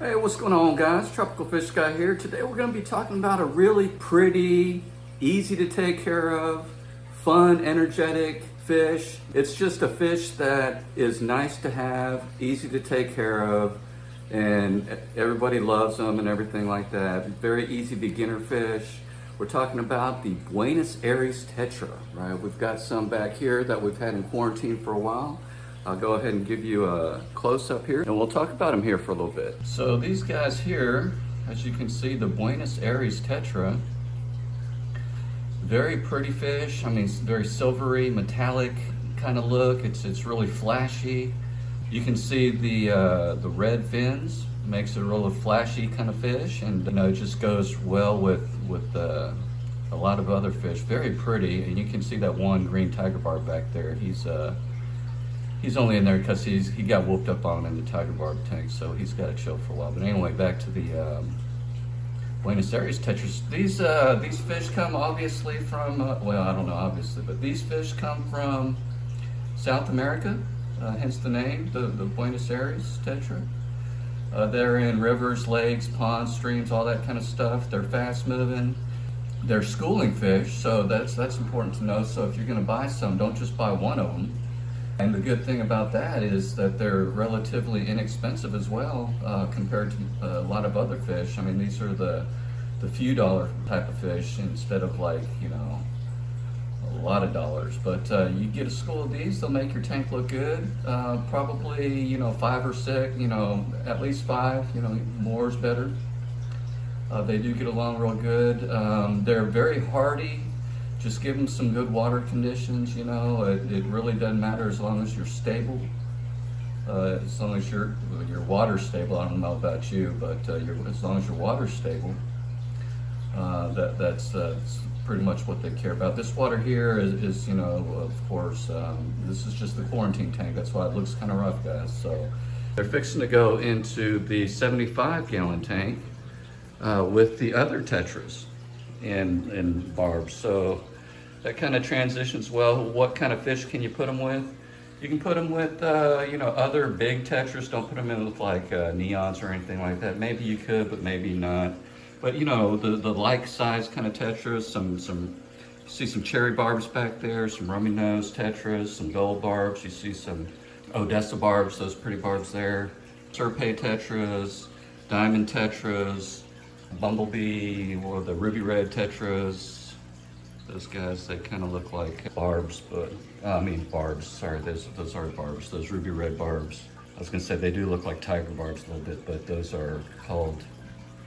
Hey, what's going on, guys? Tropical Fish Guy here. Today we're going to be talking about a really pretty, easy to take care of, fun, energetic fish. It's just a fish that is nice to have, easy to take care of, and everybody loves them and everything like that. Very easy beginner fish. We're talking about the Buenos Aires Tetra, right? We've got some back here that we've had in quarantine for a while. I'll go ahead and give you a close-up here, and we'll talk about them here for a little bit. So these guys here, as you can see, the Buenos Aires Tetra, very pretty fish. I mean, it's very silvery, metallic kind of look. It's really flashy. You can see the red fins, makes it a really flashy kind of fish, and it just goes well with a lot of other fish. Very pretty, and you can see that one green tiger barb back there. He's only in there because he got whooped up on in the tiger barb tank, so he's got to chill for a while. But anyway, back to the Buenos Aires Tetras. These fish come obviously from, well, I don't know obviously, but these fish come from South America, hence the name, the Buenos Aires Tetra. They're in rivers, lakes, ponds, streams, all that kind of stuff. They're fast moving. They're schooling fish, so that's important to know. So if you're going to buy some, don't just buy one of them. And the good thing about that is that they're relatively inexpensive as well, compared to a lot of other fish. I mean, these are the few dollar type of fish instead of like, a lot of dollars. But you get a school of these, they'll make your tank look good. Probably, 5 or 6, at least 5, more is better. They do get along real good. They're very hardy. Just give them some good water conditions, it really doesn't matter as long as you're stable. As long as your water's stable. I don't know about you, but as long as your water's stable, that's pretty much what they care about. This water here is of course, this is just the quarantine tank. That's why it looks kind of rough, guys. So they're fixing to go into the 75-gallon tank with the other tetras and barbs. So that kind of transitions well. What kind of fish can you put them with? You can put them with, other big tetras. Don't put them in with like neons or anything like that. Maybe you could, but maybe not. But the like size kind of tetras. You see some cherry barbs back there, some rummy nose tetras, some gold barbs. You see some Odessa barbs, those pretty barbs there. Serpay tetras, diamond tetras, bumblebee, or the ruby red tetras. Those guys, they kind of look like barbs, but barbs. Sorry, those are barbs. Those ruby red barbs. I was gonna say they do look like tiger barbs a little bit, but those are called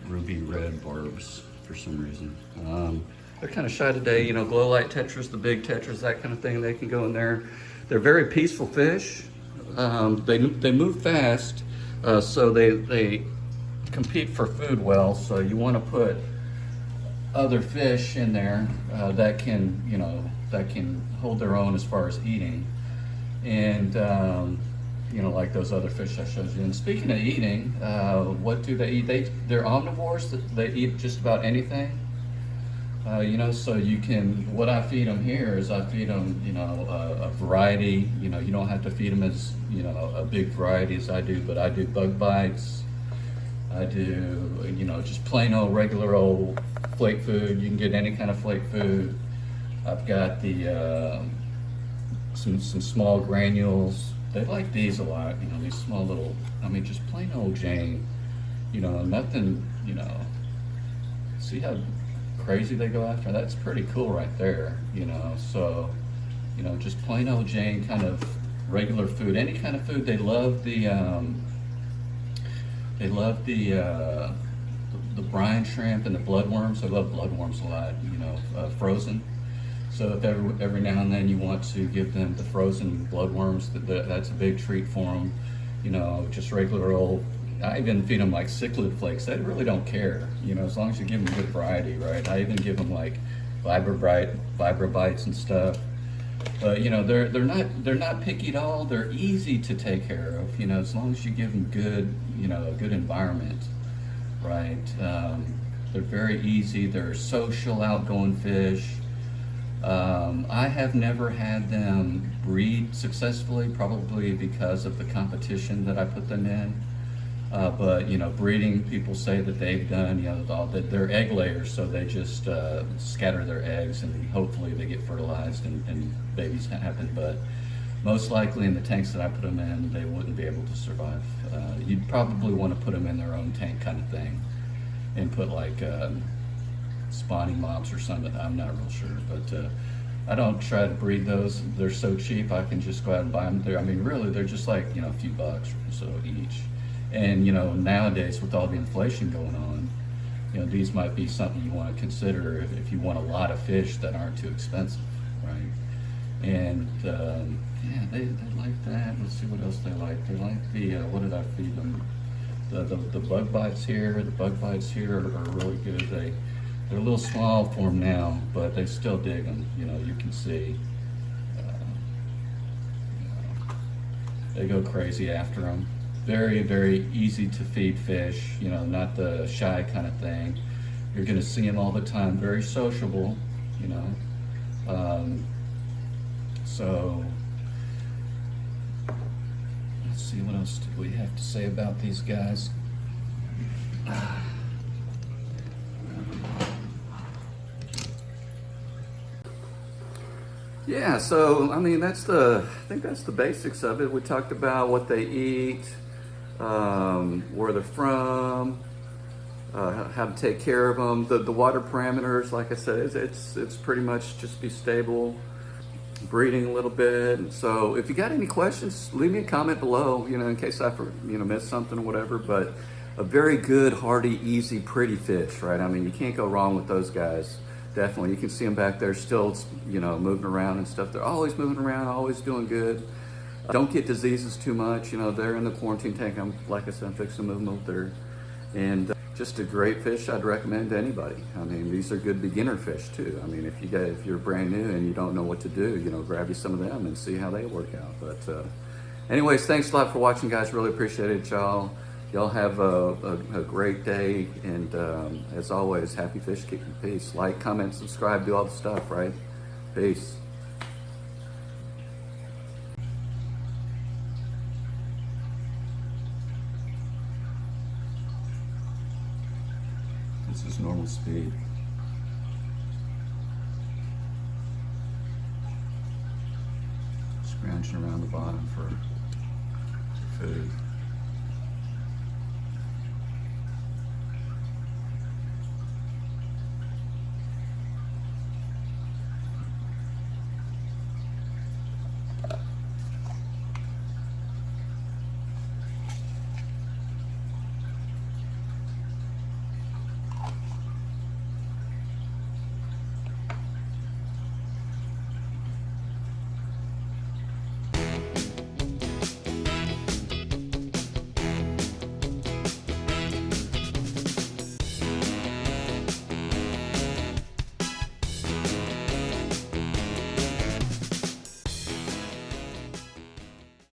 ruby red barbs for some reason. They're kind of shy today. Glow light tetras, the big tetras, that kind of thing. They can go in there. They're very peaceful fish. They move fast, so they compete for food well. So you want to put other fish in there that can hold their own as far as eating, and like those other fish I showed you. And speaking of eating, what do they eat? They're omnivores. They eat just about anything. So you can. What I feed them here is I feed them a variety. You don't have to feed them as a big variety as I do, but I do bug bites. I do, just plain old regular old flake food. You can get any kind of flake food. I've got the some small granules. They like these a lot. These small little. Just plain old Jane. Nothing. See how crazy they go after? That's pretty cool right there. So, just plain old Jane kind of regular food. Any kind of food. They love the. They love the brine shrimp and the bloodworms. I love bloodworms a lot, frozen. So if every now and then you want to give them the frozen bloodworms, that's a big treat for them. Just regular old. I even feed them like cichlid flakes. They really don't care, as long as you give them good variety, right? I even give them like Vibra bites and stuff. But they're not picky at all. They're easy to take care of. As long as you give them good, a good environment, right? They're very easy. They're social, outgoing fish. I have never had them breed successfully, probably because of the competition that I put them in. But you know, breeding, people say that they've done, you know, that they're egg layers, so they just scatter their eggs and hopefully they get fertilized and babies happen. But most likely in the tanks that I put them in, they wouldn't be able to survive. You'd probably want to put them in their own tank kind of thing and put like spawning mops or something. I'm not real sure, but I don't try to breed those. They're so cheap, I can just go out and buy them. I mean, really, they're just like, you know, a few bucks or so each. And you know, nowadays with all the inflation going on, you know, these might be something you want to consider if you want a lot of fish that aren't too expensive, right? And yeah, they like that. Let's see what else they like. They like the what did I feed them? The bug bites here. The bug bites here are really good. They're a little small for them now, but they still dig them. You know, you can see. You know, they go crazy after them. Very, very easy to feed fish. You know, not the shy kind of thing. You're going to see them all the time. Very sociable. You know. So let's see, what else do we have to say about these guys? Yeah, so I mean, I think that's the basics of it. We talked about what they eat, where they're from, how to take care of them. The water parameters, like I said, it's pretty much just be stable, breeding a little bit. And so if you got any questions, leave me a comment below, you know, in case I missed something or whatever. But a very good, hardy, easy, pretty fish, right? I mean, you can't go wrong with those guys. Definitely. You can see them back there still, you know, moving around and stuff. They're always moving around, always doing good. Don't get diseases too much. You know, they're in the quarantine tank. Like I said, I'm fixing to move them over there. And just a great fish I'd recommend to anybody. I mean, these are good beginner fish too. I mean, if you're brand new and you don't know what to do, you know, grab you some of them and see how they work out. But anyways, thanks a lot for watching, guys. Really appreciate it, y'all. Y'all have a great day, and as always, happy fish keeping. Peace. Like, comment, subscribe, do all the stuff, right? Peace. This is normal speed. Scrounging around the bottom for food.